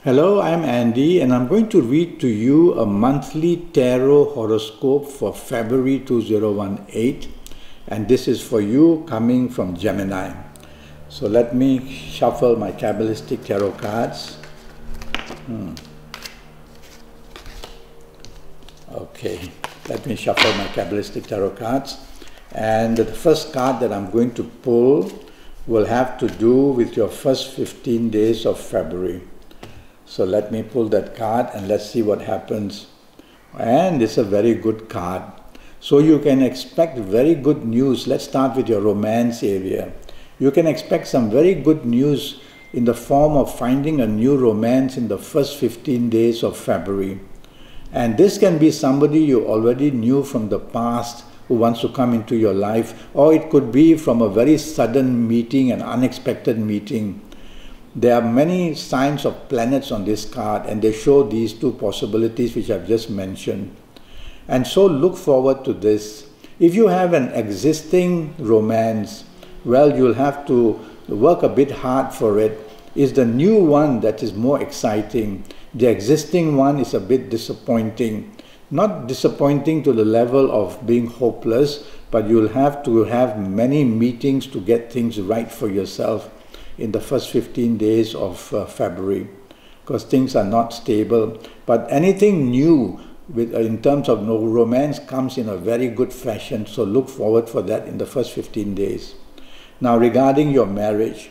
Hello, I'm Andy and I'm going to read to you a monthly tarot horoscope for February 2018, and this is for you coming from Gemini. So let me shuffle my Kabbalistic tarot cards. Okay, let me shuffle my Kabbalistic tarot cards, and the first card that I'm going to pull will have to do with your first 15 days of February. So let me pull that card and let's see what happens. And it's a very good card. So you can expect very good news. Let's start with your romance area. You can expect some very good news in the form of finding a new romance in the first 15 days of February. And this can be somebody you already knew from the past who wants to come into your life, or it could be from a very sudden meeting, an unexpected meeting. There are many signs of planets on this card and they show these two possibilities which I've just mentioned. And so look forward to this. If you have an existing romance, well, you'll have to work a bit hard for it. It's the new one that is more exciting. The existing one is a bit disappointing. Not disappointing to the level of being hopeless, but you'll have to have many meetings to get things right for yourself in the first 15 days of February, because things are not stable. But anything new in terms of no romance comes in a very good fashion, so look forward for that in the first 15 days. Now regarding your marriage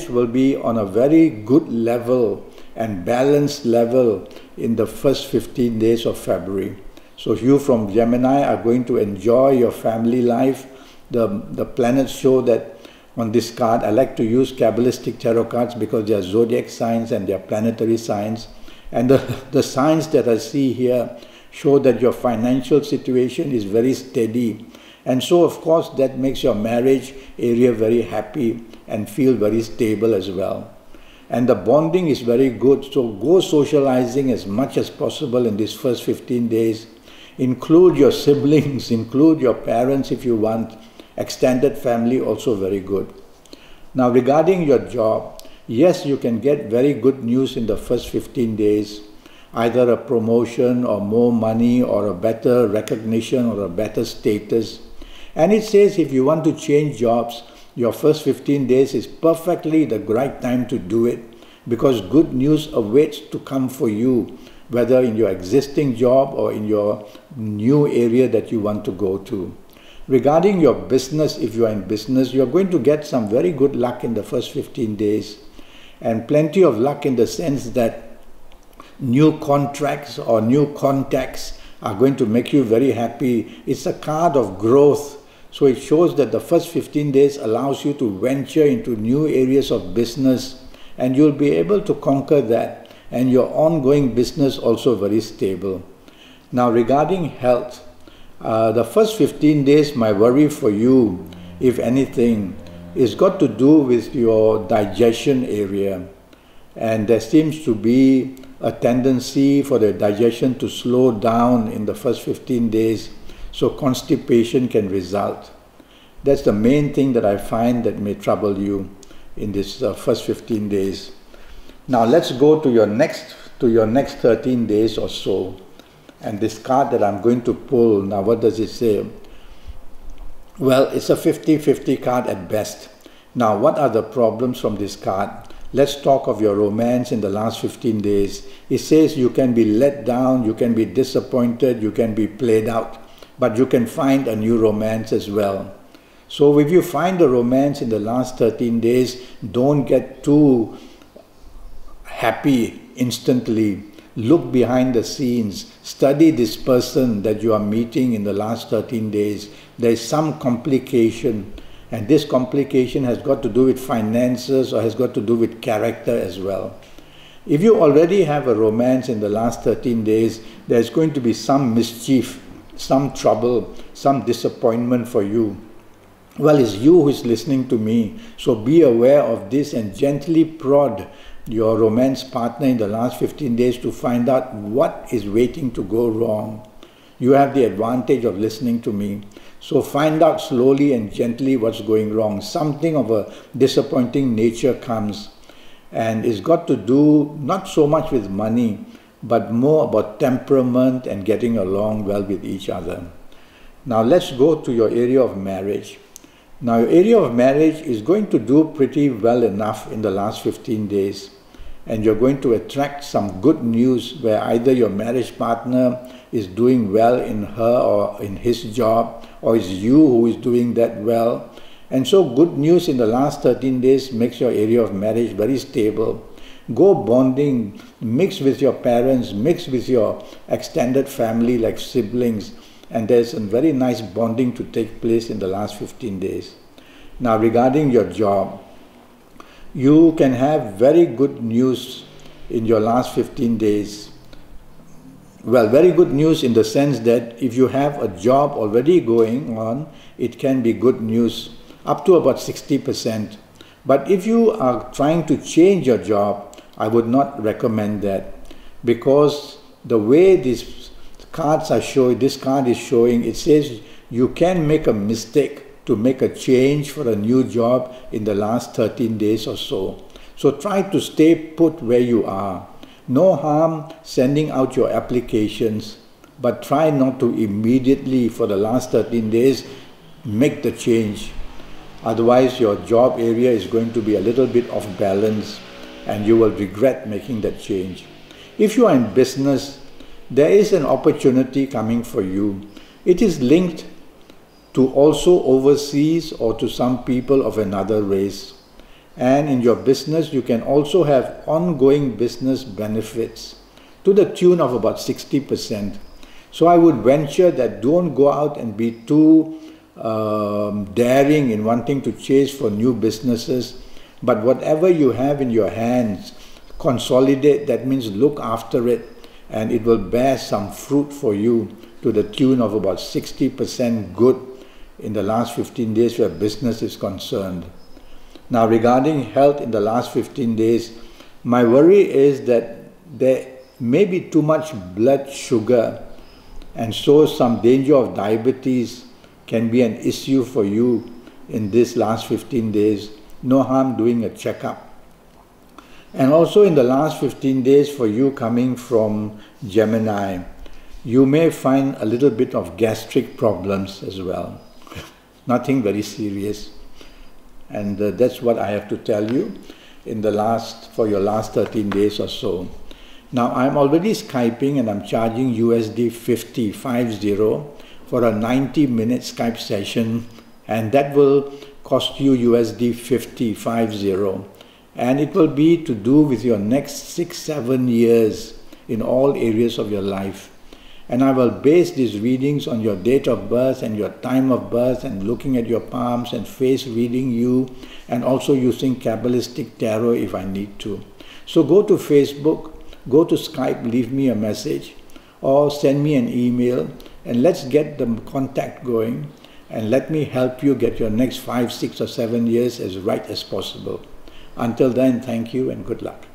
will be on a very good level and balanced level in the first 15 days of February. So you from Gemini are going to enjoy your family life. The planets show that on this card. I like to use Kabbalistic tarot cards because they are zodiac signs and they are planetary signs. And the signs that I see here show that your financial situation is very steady. And so, of course, that makes your marriage area very happy and feel very stable as well. And the bonding is very good. So go socializing as much as possible in these first 15 days. Include your siblings, include your parents if you want. Extended family also very good. Now regarding your job, yes, you can get very good news in the first 15 days, either a promotion or more money or a better recognition or a better status. And it says if you want to change jobs, your first 15 days is perfectly the right time to do it, because good news awaits to come for you, whether in your existing job or in your new area that you want to go to. Regarding your business, if you are in business, you are going to get some very good luck in the first 15 days. And plenty of luck in the sense that new contracts or new contacts are going to make you very happy. It's a card of growth. So it shows that the first 15 days allows you to venture into new areas of business, and you'll be able to conquer that. And your ongoing business also very stable. Now regarding health, the first 15 days, my worry for you, if anything, is got to do with your digestion area. And there seems to be a tendency for the digestion to slow down in the first 15 days, so constipation can result. That's the main thing that I find that may trouble you in this first 15 days. Now let's go to your next 13 days or so. And this card that I'm going to pull, now what does it say? Well, it's a 50-50 card at best. Now, what are the problems from this card? Let's talk of your romance in the last 15 days. It says you can be let down, you can be disappointed, you can be played out, but you can find a new romance as well. So if you find a romance in the last 13 days, don't get too happy instantly. Look behind the scenes, study this person that you are meeting in the last 13 days. There is some complication, and this complication has got to do with finances or has got to do with character as well. If you already have a romance in the last 13 days, there's going to be some mischief, some trouble, some disappointment for you. Well, it's you who is listening to me, so be aware of this and gently prod your romance partner in the last 15 days to find out what is waiting to go wrong. You have the advantage of listening to me. So find out slowly and gently what's going wrong. Something of a disappointing nature comes. And it's got to do not so much with money, but more about temperament and getting along well with each other. Now let's go to your area of marriage. Now your area of marriage is going to do pretty well enough in the last 15 days. And you're going to attract some good news where either your marriage partner is doing well in her or in his job, or it's you who is doing that well. And so good news in the last 13 days makes your area of marriage very stable. Go bonding, mix with your parents, mix with your extended family like siblings, and there's a very nice bonding to take place in the last 15 days. Now regarding your job, you can have very good news in your last 15 days. Well, very good news in the sense that if you have a job already going on, it can be good news up to about 60%. But if you are trying to change your job, I would not recommend that, because the way these cards are showing, this card is showing, it says you can make a mistake to make a change for a new job in the last 13 days or so. So try to stay put where you are. No harm sending out your applications, but try not to immediately for the last 13 days make the change. Otherwise your job area is going to be a little bit off balance and you will regret making that change. If you are in business, there is an opportunity coming for you. It is linked to also overseas or to some people of another race. And in your business, you can also have ongoing business benefits to the tune of about 60%. So I would venture that don't go out and be too daring in wanting to chase for new businesses, but whatever you have in your hands, consolidate. That means look after it, and it will bear some fruit for you to the tune of about 60% good in the last 15 days where business is concerned. Now regarding health in the last 15 days, my worry is that there may be too much blood sugar, and so some danger of diabetes can be an issue for you in this last 15 days. No harm doing a checkup. And also in the last 15 days for you coming from Gemini, you may find a little bit of gastric problems as well. Nothing very serious. And that's what I have to tell you in the for your last 13 days or so. Now I'm already Skyping and I'm charging USD 50 for a 90-minute Skype session, and that will cost you USD 50 and it will be to do with your next 6-7 years in all areas of your life. And I will base these readings on your date of birth and your time of birth, and looking at your palms and face reading you, and also using Kabbalistic Tarot if I need to. So go to Facebook, go to Skype, leave me a message or send me an email, and let's get the contact going, and let me help you get your next 5, 6 or 7 years as right as possible. Until then, thank you and good luck.